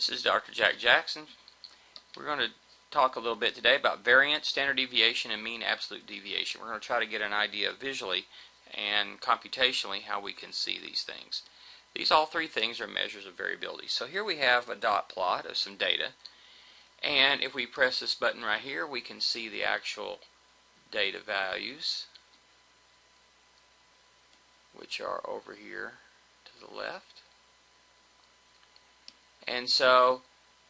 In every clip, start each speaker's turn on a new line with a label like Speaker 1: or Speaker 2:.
Speaker 1: This is Dr. Jack Jackson. We're going to talk a little bit today about variance, standard deviation, and mean absolute deviation. We're going to try to get an idea visually and computationally how we can see these things. These all three things are measures of variability. So here we have a dot plot of some data, and if we press this button right here, we can see the actual data values, which are over here to the left. And so,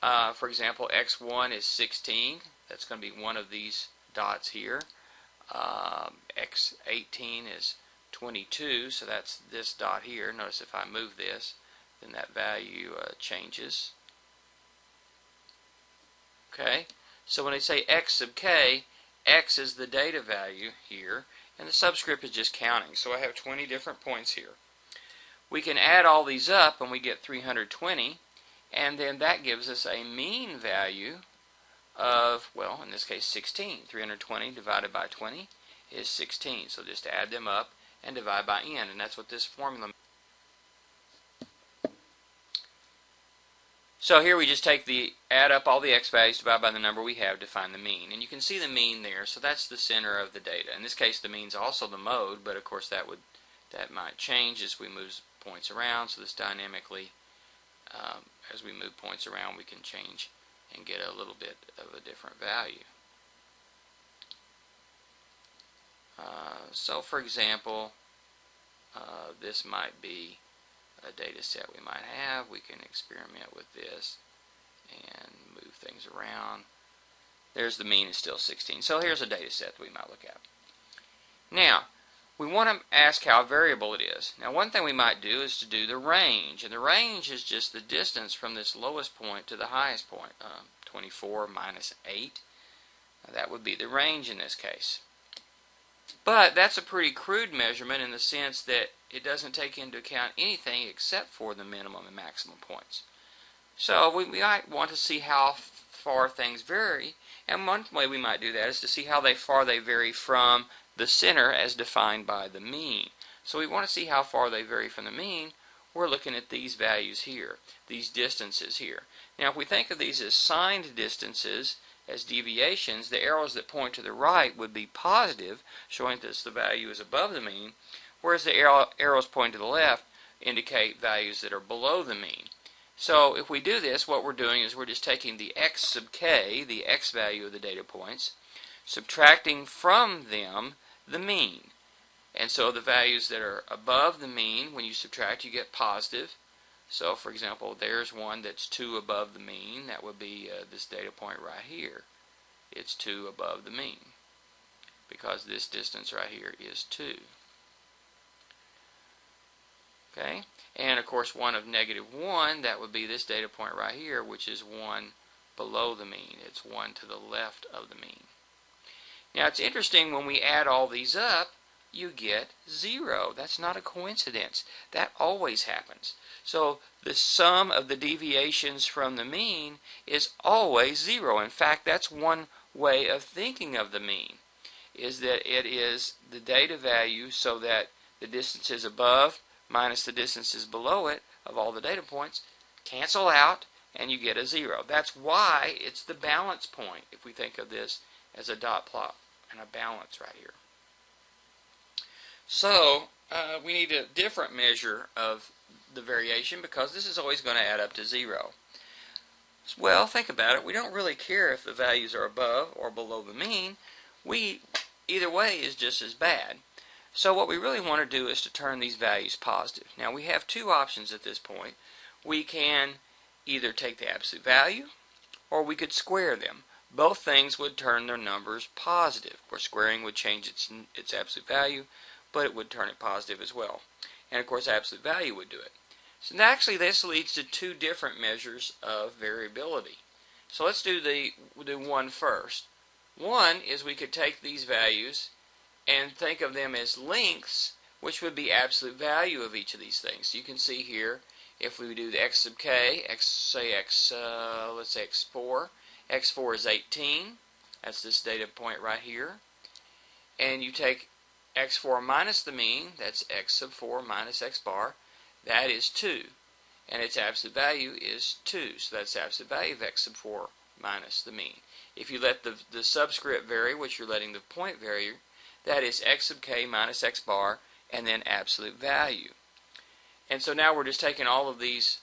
Speaker 1: for example, x1 is 16. That's going to be one of these dots here. X18 is 22, so that's this dot here. Notice if I move this, then that value changes. Okay, so when they say x sub k, x is the data value here, and the subscript is just counting. So I have 20 different points here. We can add all these up and we get 320, and then that gives us a mean value of, well, in this case 16. 320 divided by 20 is 16. So just add them up and divide by n, and that's what this formula means. So here we just add up all the x values, divide by the number we have to find the mean. And you can see the mean there, so that's the center of the data. In this case the mean is also the mode, but of course that might change as we move points around. So this dynamically, as we move points around, we can change and get a little bit of a different value. So for example, this might be a data set we might have. We can experiment with this and move things around. There's the mean is still 16. So here's a data set that we might look at. Now, we want to ask how variable it is. Now, one thing we might do is to do the range, and the range is just the distance from this lowest point to the highest point, 24 minus 8. Now, that would be the range in this case. But that's a pretty crude measurement in the sense that it doesn't take into account anything except for the minimum and maximum points. So we might want to see how far things vary, and one way we might do that is to see how far they vary from the center as defined by the mean. So we want to see how far they vary from the mean. We're looking at these values here, these distances here. Now if we think of these as signed distances, as deviations, the arrows that point to the right would be positive, showing that the value is above the mean, whereas the arrows pointing to the left indicate values that are below the mean. So if we do this, what we're doing is we're just taking the x sub k, the x value of the data points, subtracting from them the mean. And so the values that are above the mean, when you subtract, you get positive. So for example, there's one that's 2 above the mean. That would be this data point right here. It's 2 above the mean, because this distance right here is 2. Okay, and of course one of -1, that would be this data point right here, which is 1 below the mean. It's 1 to the left of the mean. Now it's interesting, when we add all these up, you get 0. That's not a coincidence. That always happens. So the sum of the deviations from the mean is always 0. In fact, that's one way of thinking of the mean, is that it is the data value, so that the distances above minus the distances below it of all the data points cancel out, and you get a 0. That's why it's the balance point, if we think of this as a dot plot and a balance right here. So we need a different measure of the variation, because this is always going to add up to 0. Well, think about it. We don't really care if the values are above or below the mean. Either way is just as bad. So what we really want to do is to turn these values positive. Now we have two options at this point. We can either take the absolute value, or we could square them. Both things would turn their numbers positive. Of course, squaring would change its absolute value, but it would turn it positive as well. And of course, absolute value would do it. So actually, this leads to two different measures of variability. So let's do one first. One is we could take these values and think of them as lengths, which would be absolute value of each of these things. So you can see here, if we do the x sub k, let's say x4. x4 is 18. That's this data point right here. And you take x4 minus the mean, that's x sub 4 minus x bar, that is 2. and its absolute value is 2. So that's the absolute value of x sub 4 minus the mean. If you let the subscript vary, which you're letting the point vary, that is x sub k minus x bar, and then absolute value. And so now we're just taking all of these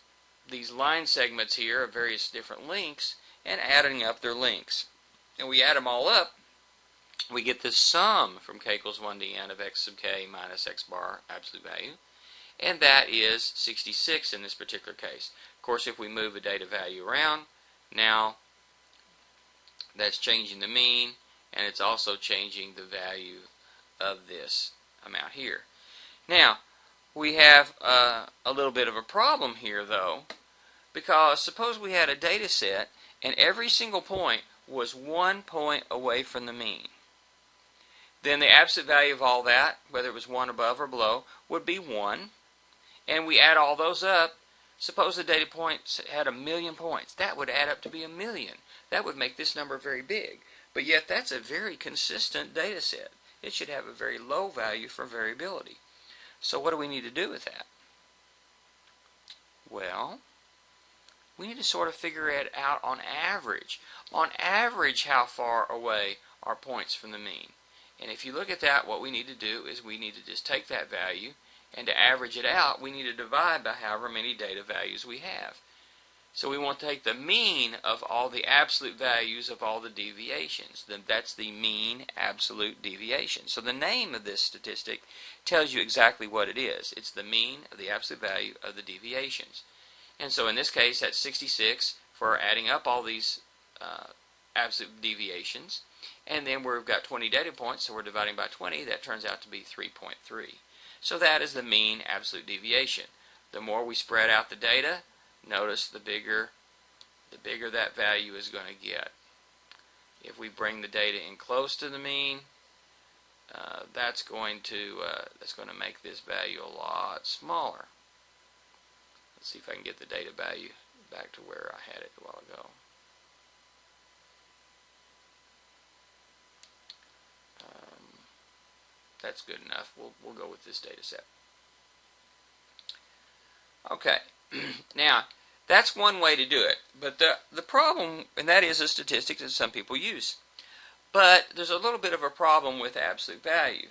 Speaker 1: line segments here of various different lengths and adding up their lengths. And we add them all up, we get the sum from k equals 1 to n of x sub k minus x bar, absolute value, and that is 66 in this particular case. Of course, if we move a data value around, now that's changing the mean, and it's also changing the value of this amount here. Now, we have a little bit of a problem here, though, because suppose we had a data set and every single point was 1 point away from the mean. Then the absolute value of all that, whether it was 1 above or below, would be 1. And we add all those up. Suppose the data points had 1,000,000 points. That would add up to be 1,000,000. That would make this number very big. But yet that's a very consistent data set. It should have a very low value for variability. So what do we need to do with that? Well, we need to sort of figure it out on average. On average, how far away are points from the mean? And if you look at that, what we need to do is we need to just take that value, and to average it out, we need to divide by however many data values we have. So we want to take the mean of all the absolute values of all the deviations. Then that's the mean absolute deviation. So the name of this statistic tells you exactly what it is. It's the mean of the absolute value of the deviations. And so in this case, that's 66 for adding up all these absolute deviations. And then we've got 20 data points, so we're dividing by 20. That turns out to be 3.3. So that is the mean absolute deviation. The more we spread out the data, notice the bigger that value is going to get. If we bring the data in close to the mean, that's going to make this value a lot smaller. Let's see if I can get the data value back to where I had it a while ago. That's good enough. We'll go with this data set. Okay. Now, that's one way to do it. But the problem, and that is a statistic that some people use. But there's a little bit of a problem with absolute value.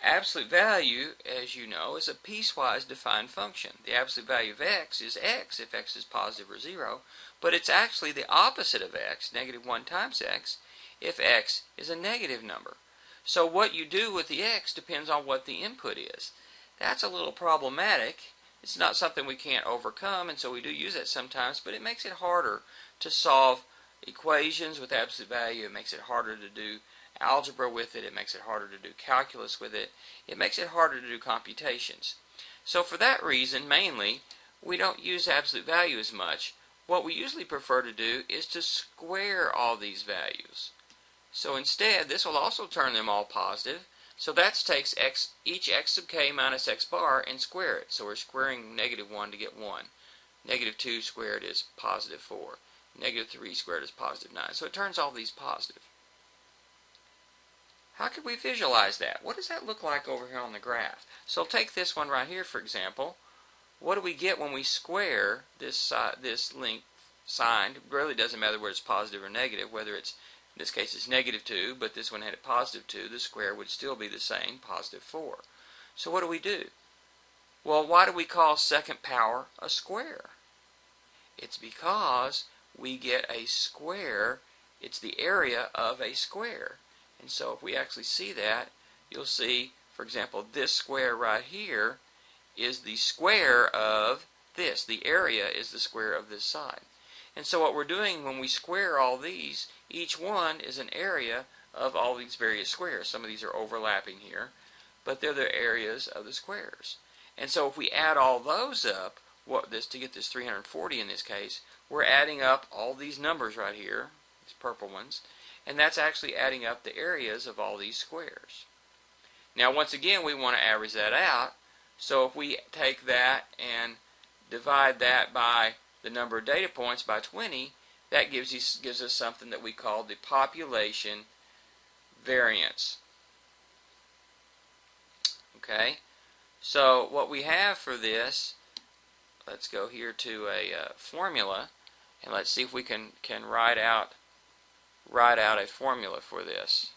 Speaker 1: Absolute value, as you know, is a piecewise defined function. The absolute value of x is x if x is positive or 0, but it's actually the opposite of x, negative 1 times x, if x is a negative number. So what you do with the x depends on what the input is. That's a little problematic. It's not something we can't overcome, and so we do use it sometimes, but it makes it harder to solve equations with absolute value. It makes it harder to do algebra with it. It makes it harder to do calculus with it. It makes it harder to do computations. So for that reason, mainly, we don't use absolute value as much. What we usually prefer to do is to square all these values. So instead, this will also turn them all positive. So that takes each x sub k minus x bar and square it. So we're squaring negative 1 to get 1. Negative 2 squared is positive 4. Negative 3 squared is positive 9. So it turns all these positive. How could we visualize that? What does that look like over here on the graph? So take this one right here, for example. What do we get when we square this length sign? It really doesn't matter whether it's positive or negative, whether it's, in this case, it's negative 2, but this one had a positive 2. The square would still be the same, positive 4. So what do? Well, why do we call second power a square? It's because we get a square. It's the area of a square. And so if we actually see that, you'll see, for example, this square right here is the square of this. The area is the square of this side. And so what we're doing when we square all these, each one is an area of all these various squares. Some of these are overlapping here, but they're the areas of the squares. And so if we add all those up, to get this 340 in this case, we're adding up all these numbers right here, these purple ones, and that's actually adding up the areas of all these squares. Now once again, we want to average that out, so if we take that and divide that by the number of data points by 20, that gives us something that we call the population variance. Okay, so what we have for this, let's go here to a formula, and let's see if we can write out a formula for this.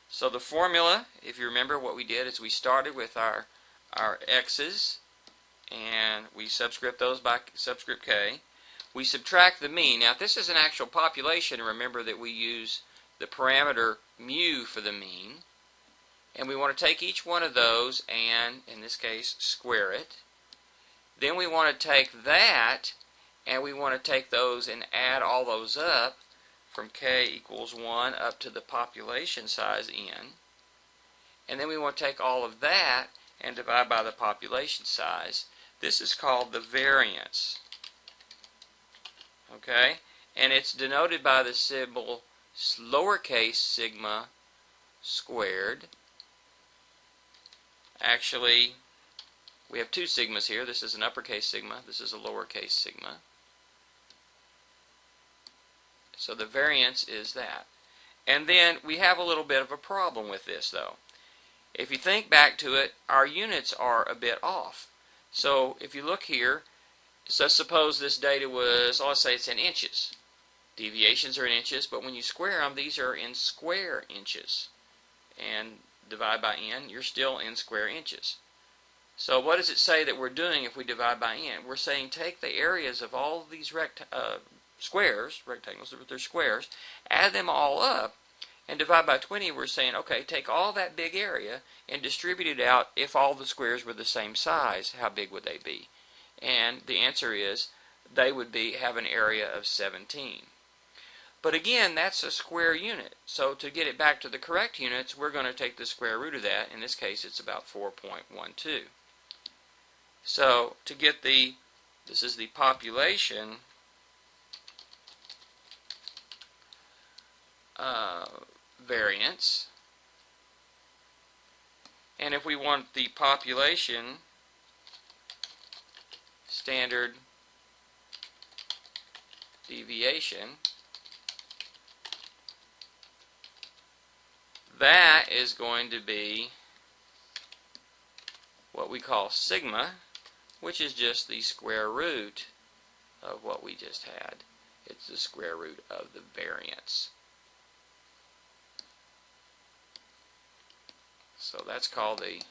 Speaker 1: So the formula, if you remember what we did, is we started with our x's, and we subscript those by subscript k. We subtract the mean. Now if this is an actual population, remember that we use the parameter mu for the mean. And we want to take each one of those and, in this case, square it. Then we want to take that, and we want to take those and add all those up from k equals 1 up to the population size n. And then we want to take all of that and divide by the population size. This is called the variance. Okay? And it's denoted by the symbol lowercase sigma squared. Actually, we have two sigmas here. This is an uppercase sigma. This is a lowercase sigma. So the variance is that. And then we have a little bit of a problem with this, though. If you think back to it, our units are a bit off. So if you look here, so suppose this data was, let's say it's in inches. Deviations are in inches, but when you square them, these are in square inches. And divide by n, you're still in square inches. So what does it say that we're doing if we divide by n? We're saying take the areas of all these squares, rectangles, they're squares, add them all up, and divide by 20. We're saying, okay, take all that big area and distribute it out. If all the squares were the same size, how big would they be? And the answer is they would have an area of 17. But again, that's a square unit. So to get it back to the correct units, we're going to take the square root of that. In this case, it's about 4.12. So to get this is the population variance. And if we want the population standard deviation, that is going to be what we call sigma, which is just the square root of what we just had. It's the square root of the variance. So that's called the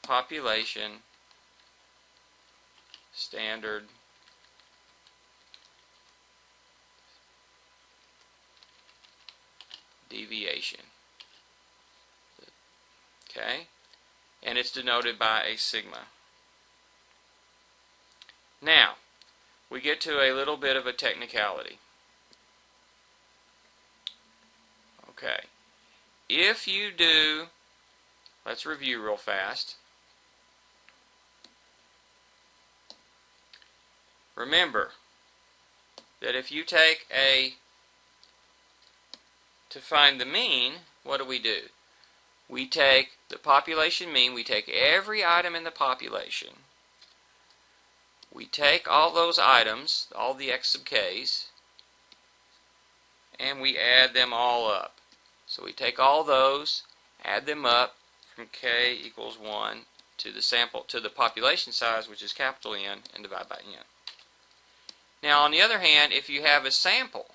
Speaker 1: population standard deviation. Okay? And it's denoted by a sigma. Now, we get to a little bit of a technicality. Okay. If you do, let's review real fast. Remember that if you take to find the mean, what do? We take the population mean, we take every item in the population, we take all those items, all the x sub k's, and we add them all up. So we take all those, add them up from k equals 1 to the population size, which is capital N, and divide by n. Now, on the other hand, if you have a sample,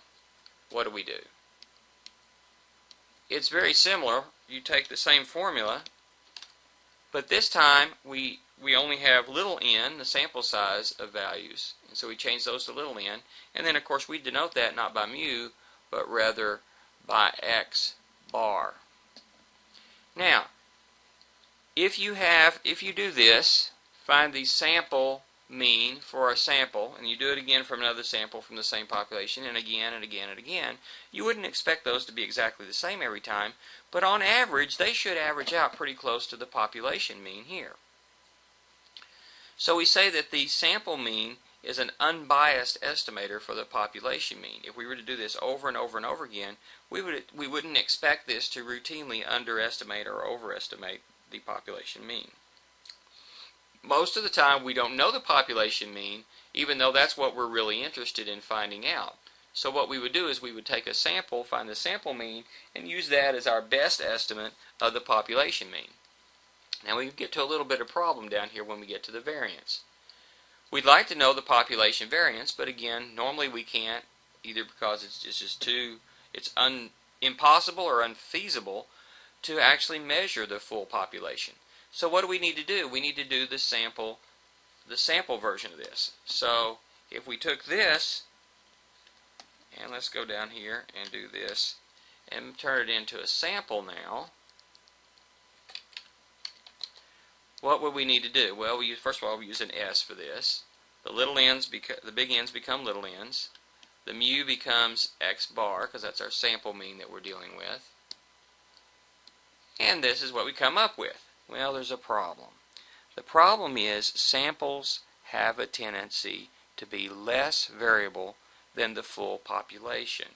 Speaker 1: what do? It's very similar. You take the same formula, but this time we only have little n, the sample size of values, and so we change those to little n, and then of course we denote that not by mu, but rather by x bar. Now, if you do this, find the sample mean for a sample, and you do it again from another sample from the same population, and again and again and again, you wouldn't expect those to be exactly the same every time, but on average they should average out pretty close to the population mean here. So we say that the sample mean is an unbiased estimator for the population mean. If we were to do this over and over and over again, we wouldn't expect this to routinely underestimate or overestimate the population mean. Most of the time we don't know the population mean, even though that's what we're really interested in finding out. So what we would do is we would take a sample, find the sample mean, and use that as our best estimate of the population mean. Now we get to a little bit of problem down here when we get to the variance. We'd like to know the population variance, but again, normally we can't, either because it's just impossible or unfeasible to actually measure the full population. So what do we need to do? We need to do the sample version of this. So if we took this, and let's go down here and do this, and turn it into a sample now, what would we need to do? Well, first of all, we use an S for this. The big N's become little n's. The mu becomes x bar, because that's our sample mean that we're dealing with. And this is what we come up with. Well, there's a problem. The problem is samples have a tendency to be less variable than the full population.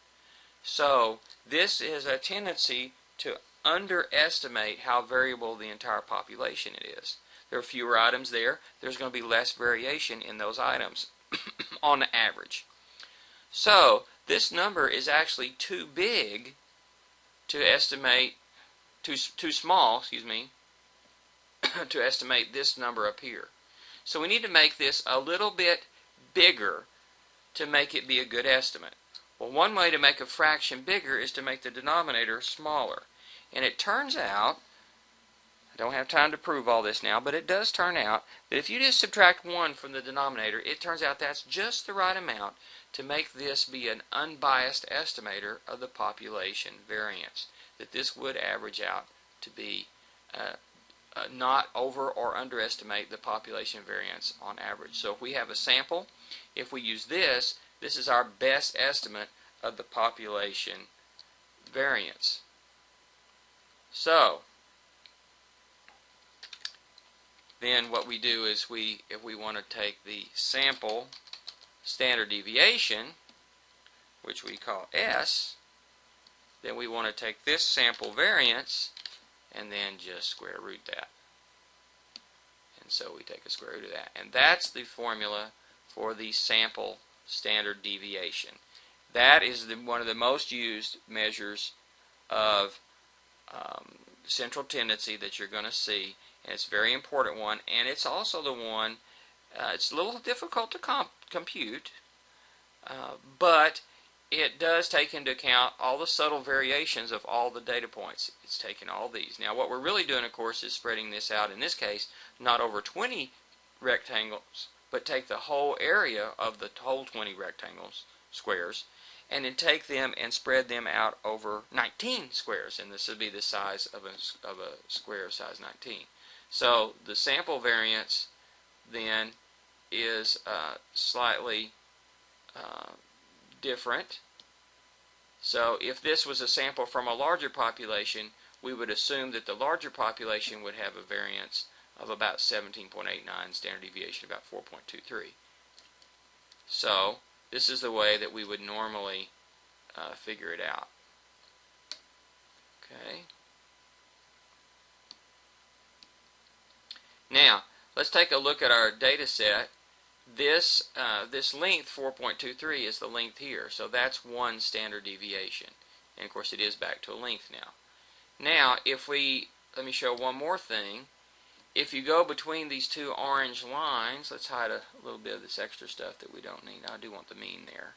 Speaker 1: So this is a tendency to underestimate how variable the entire population is. There are fewer items there. There's going to be less variation in those items on average. So this number is actually too big to estimate, too small, to estimate this number up here. So we need to make this a little bit bigger to make it be a good estimate. Well, one way to make a fraction bigger is to make the denominator smaller. And it turns out, I don't have time to prove all this now, but it does turn out that if you just subtract 1 from the denominator, it turns out that's just the right amount to make this be an unbiased estimator of the population variance. That this would average out to be not over or underestimate the population variance on average. So if we have a sample, if we use this, this is our best estimate of the population variance. So then what we do is if we want to take the sample standard deviation, which we call S, then we want to take this sample variance and then just square root that. And so we take a square root of that. And that's the formula for the sample standard deviation. That is one of the most used measures of central tendency that you're going to see. And it's a very important one. And it's also the one, it's a little difficult to compute, but it does take into account all the subtle variations of all the data points. It's taking all these. Now what we're really doing, of course, is spreading this out, in this case, not over 20 rectangles, but take the whole area of the whole 20 rectangles, squares, and then take them and spread them out over 19 squares, and this would be the size of a square of size 19. So the sample variance then is slightly different. So if this was a sample from a larger population, we would assume that the larger population would have a variance of about 17.89, standard deviation about 4.23. So this is the way that we would normally figure it out. Okay. Now let's take a look at our data set. This length 4.23 is the length here, so that's one standard deviation, and of course it is back to a length now. Now let me show one more thing. If you go between these two orange lines, let's hide a little bit of this extra stuff that we don't need. I do want the mean there.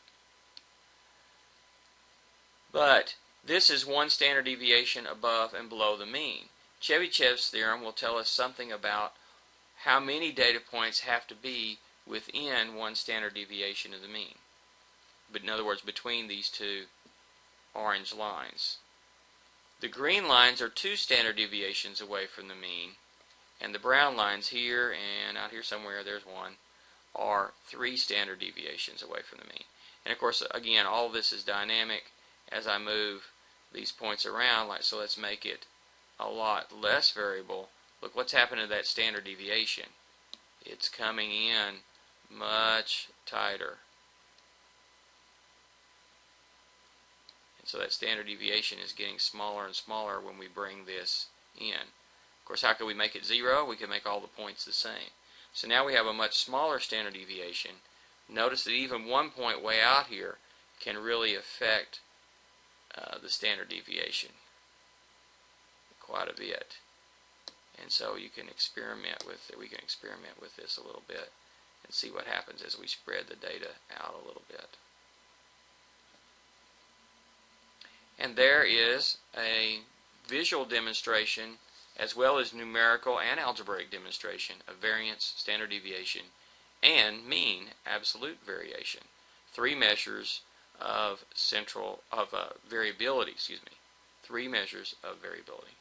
Speaker 1: But this is one standard deviation above and below the mean. Chebyshev's theorem will tell us something about how many data points have to be within one standard deviation of the mean. But in other words, between these two orange lines. The green lines are 2 standard deviations away from the mean, and the brown lines here and out here somewhere, there's 1, are 3 standard deviations away from the mean. And of course, again, all of this is dynamic as I move these points around. So let's make it a lot less variable. Look what's happened to that standard deviation. It's coming in much tighter. And so that standard deviation is getting smaller and smaller when we bring this in. Of course, how can we make it 0? We can make all the points the same. So now we have a much smaller standard deviation. Notice that even one point way out here can really affect the standard deviation quite a bit. And so you can experiment with it. We can experiment with this a little bit and see what happens as we spread the data out a little bit. And there is a visual demonstration as well as numerical and algebraic demonstration of variance, standard deviation, and mean absolute variation. 3 measures of variability, 3 measures of variability.